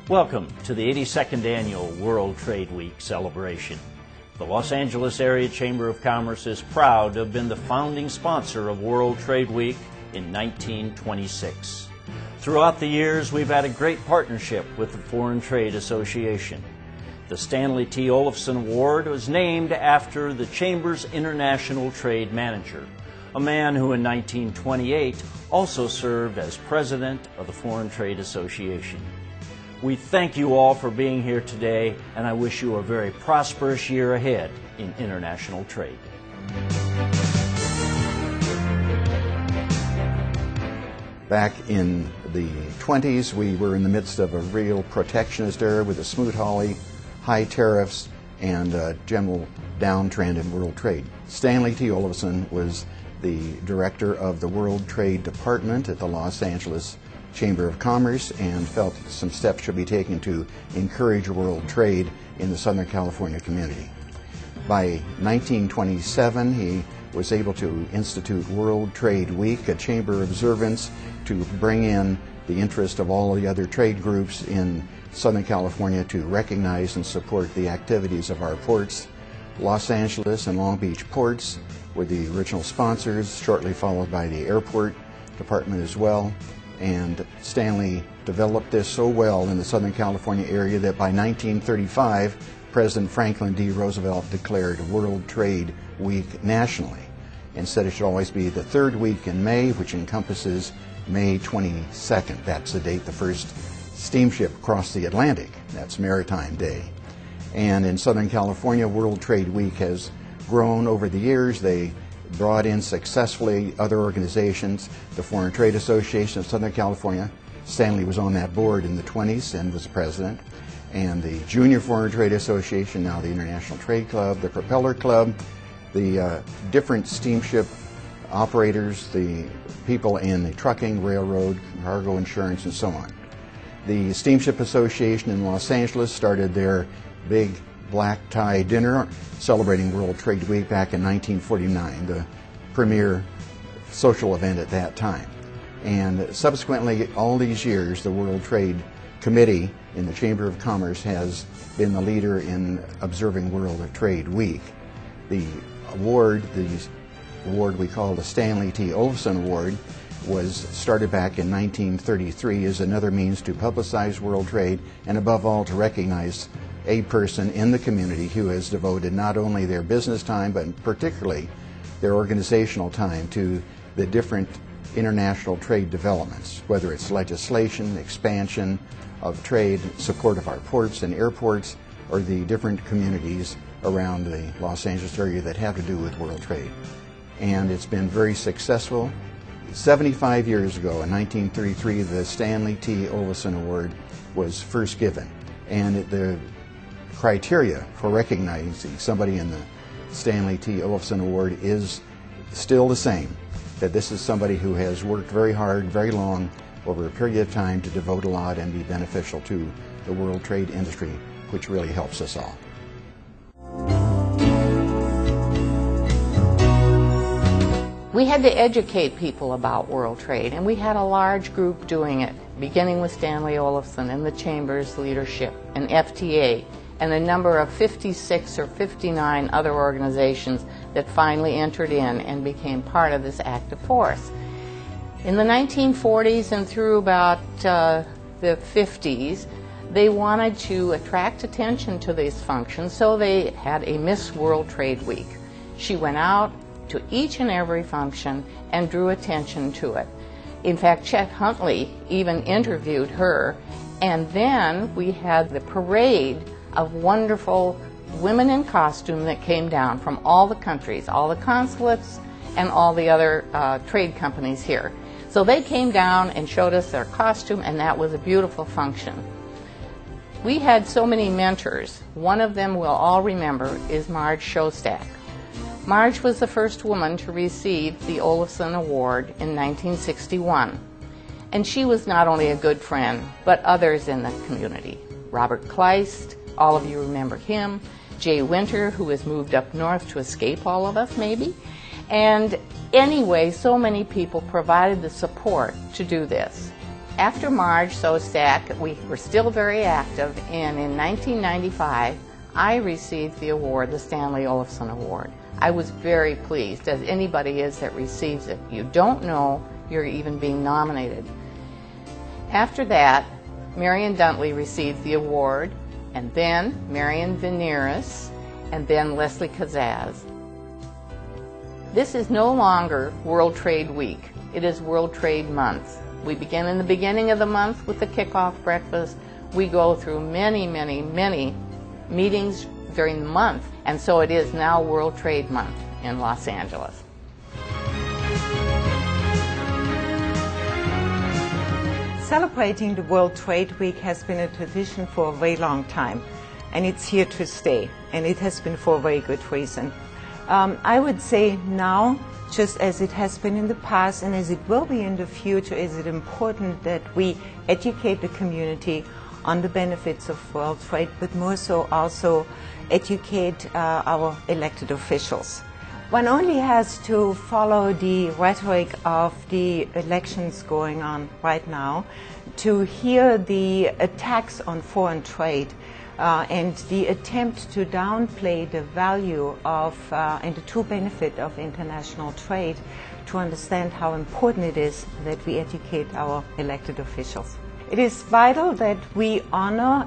Welcome to the 82nd Annual World Trade Week celebration. The Los Angeles Area Chamber of Commerce is proud to have been the founding sponsor of World Trade Week in 1926. Throughout the years, we've had a great partnership with the Foreign Trade Association. The Stanley T. Olafson Award was named after the Chamber's International Trade Manager, a man who in 1928 also served as president of the Foreign Trade Association. We thank you all for being here today, and I wish you a very prosperous year ahead in international trade. Back in the 20s, we were in the midst of a real protectionist era with the Smoot-Hawley, high tariffs, and a general downtrend in world trade. Stanley T. Olafson was the director of the World Trade Department at the Los Angeles Chamber of Commerce and felt that some steps should be taken to encourage world trade in the Southern California community. By 1927, he was able to institute World Trade Week, a chamber observance to bring in the interest of all the other trade groups in Southern California to recognize and support the activities of our ports. Los Angeles and Long Beach ports were the original sponsors, shortly followed by the airport department as well. And Stanley developed this so well in the Southern California area that by 1935, President Franklin D. Roosevelt declared World Trade Week nationally and said it should always be the third week in May, which encompasses May 22nd. That's the date the first steamship crossed the Atlantic. That's Maritime Day. And in Southern California, World Trade Week has grown over the years. They brought in successfully other organizations, the Foreign Trade Association of Southern California. Stanley was on that board in the 20s and was president. And the Junior Foreign Trade Association, now the International Trade Club, the Propeller Club, the different steamship operators, the people in the trucking, railroad, cargo insurance, and so on. The Steamship Association in Los Angeles started their big black tie dinner celebrating World Trade Week back in 1949, the premier social event at that time. And subsequently, all these years, the World Trade Committee in the Chamber of Commerce has been the leader in observing World Trade Week. The award we call the Stanley T. Olafson Award, was started back in 1933 as another means to publicize world trade and above all to recognize a person in the community who has devoted not only their business time but particularly their organizational time to the different international trade developments, whether it's legislation, expansion of trade, support of our ports and airports, or the different communities around the Los Angeles area that have to do with world trade. And it's been very successful. 75 years ago, in 1933, the Stanley T. Olafson Award was first given. And the criteria for recognizing somebody in the Stanley T. Olafson Award is still the same, that this is somebody who has worked very hard, very long, over a period of time to devote a lot and be beneficial to the world trade industry, which really helps us all. We had to educate people about world trade, and we had a large group doing it, beginning with Stanley Olafson and the Chamber's leadership, and FTA, and a number of 56 or 59 other organizations that finally entered in and became part of this active force. In the 1940s and through about the 50s, they wanted to attract attention to these functions, so they had a Miss World Trade Week. She went out to each and every function and drew attention to it. In fact, Chet Huntley even interviewed her, and then we had the parade of wonderful women in costume that came down from all the countries, all the consulates and all the other trade companies here. So they came down and showed us their costume, and that was a beautiful function. We had so many mentors. One of them we'll all remember is Marge Shostak. Marge was the first woman to receive the Olafson Award in 1961. And she was not only a good friend, but others in the community. Robert Kleist, all of you remember him. Jay Winter, who has moved up north to escape all of us, maybe. And anyway, so many people provided the support to do this. After Marge Shostak, we were still very active, and in 1995, I received the award, the Stanley Olafson Award. I was very pleased, as anybody is that receives it. You don't know you're even being nominated. After that, Marion Duntley received the award, and then Marion Veneris, and then Leslie Kazaz. This is no longer World Trade Week. It is World Trade Month. We begin in the beginning of the month with the kickoff breakfast. We go through many, many, many meetings during the month, and so it is now World Trade Month in Los Angeles. Celebrating the World Trade Week has been a tradition for a very long time, and it's here to stay, and it has been for a very good reason. I would say now, just as it has been in the past and as it will be in the future, is it important that we educate the community on the benefits of world trade, but more so also educate our elected officials. One only has to follow the rhetoric of the elections going on right now to hear the attacks on foreign trade and the attempt to downplay the value of and the true benefit of international trade, to understand how important it is that we educate our elected officials. It is vital that we honor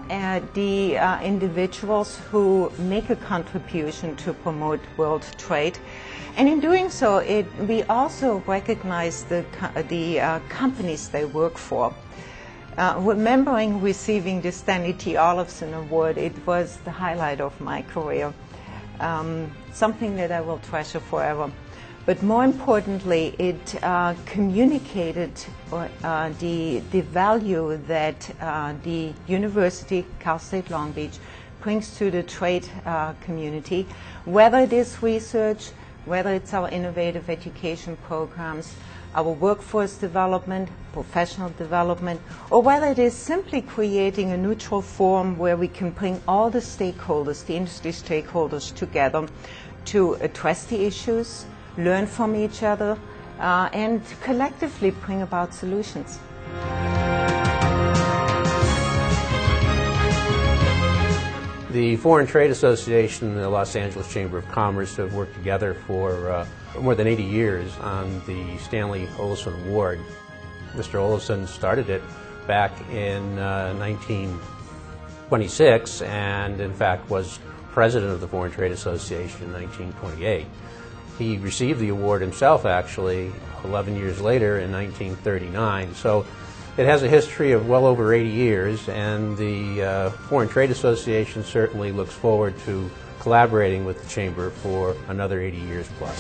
the individuals who make a contribution to promote world trade. And in doing so, we also recognize the companies they work for. Remembering receiving the Stanley T. Olafson Award, it was the highlight of my career, something that I will treasure forever. But more importantly, it communicated the value that the University, Cal State Long Beach, brings to the trade community, whether it is research, whether it's our innovative education programs, our workforce development, professional development, or whether it is simply creating a neutral forum where we can bring all the stakeholders, the industry stakeholders, together to address the issues, learn from each other, and collectively bring about solutions. The Foreign Trade Association and the Los Angeles Chamber of Commerce have worked together for more than 80 years on the Stanley Olafson Award. Mr. Olafson started it back in 1926 and in fact was president of the Foreign Trade Association in 1928. He received the award himself actually 11 years later in 1939. So it has a history of well over 80 years, and the Foreign Trade Association certainly looks forward to collaborating with the Chamber for another 80 years plus.